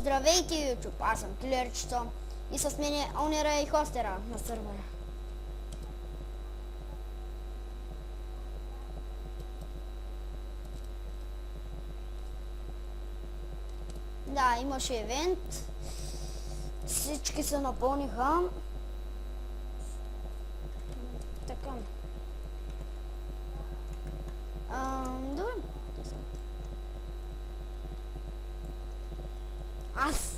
Здравейте, YouTube, аз съм Килерчето и с мен е онера и хостера на сървъра. Да, имаше евент, всички се напълниха. Така. Добре. Аз.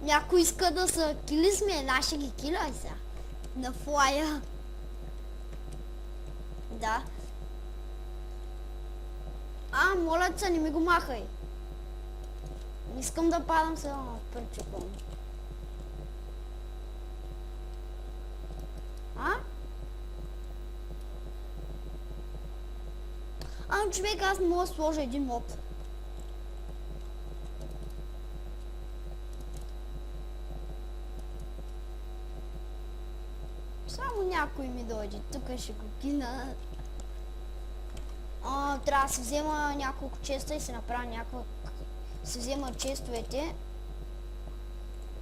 Някой иска да са кили с мен, аз ще ги киляй сега. На флая. Да. Моля се, не ми го махай. Не искам да падам сега на причепом. Човек, аз не мога да сложа един мод. Само някой ми дойде, тук ще го кина. Трябва да се взема няколко честа и се направя няколко... Се взема честовете.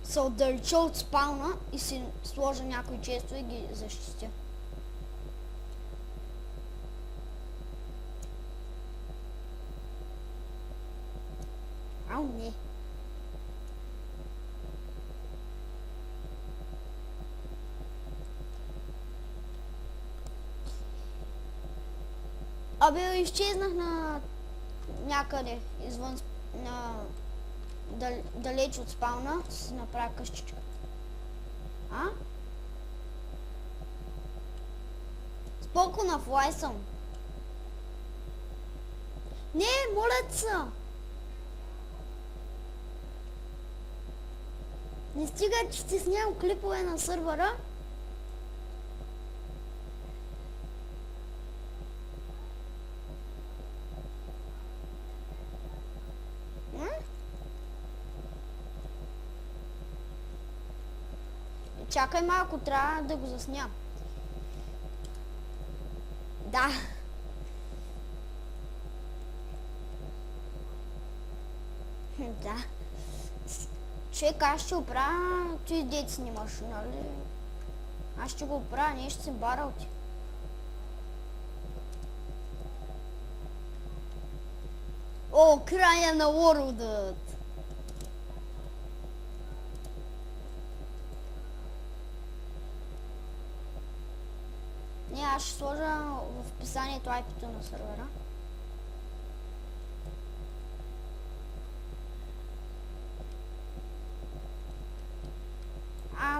Се отдалеча от спауна и си сложа някои честове и ги защитя. Не. Изчезнах на някъде извън далеч от спауна, си направя къщичка. Споко на флай съм. Не, моля се! Не стига, че си снял клипове на сървъра. Чакай малко, трябва да го засня. Да. Да. Човек, аз ще оправя, ти дет снимаш, нали? Аз ще го оправя, ние ще се бара от ти. Края на World-ът! Аз ще сложа в описанието IP-то на сървъра.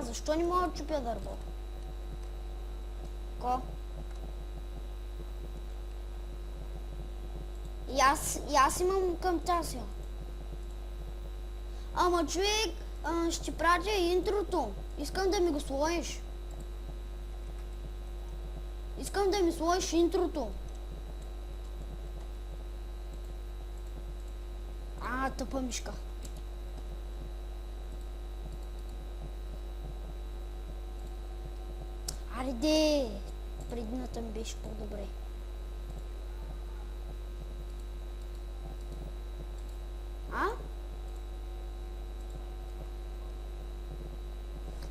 Защо не мога да чупя дърво? И аз имам към тази. Ама човек, ще пратя интрото. Искам да ми го сложиш. Искам да ми сложиш интрото. Тъпа мишка. Ариде! Предната ми беше по-добре.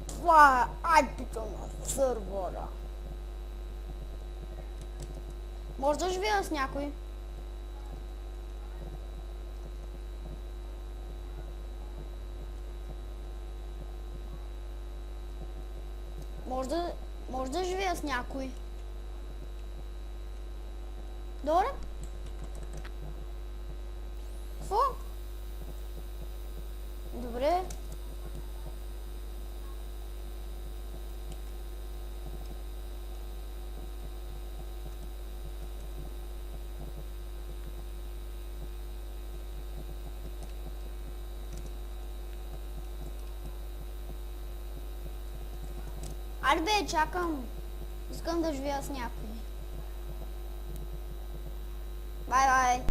Това е IP-то на сървъра. Може да живея с някой. Може да живея с някой. Добре? Какво? Добре. Айде, чакам. Искам да живея с някой. Бай-бай.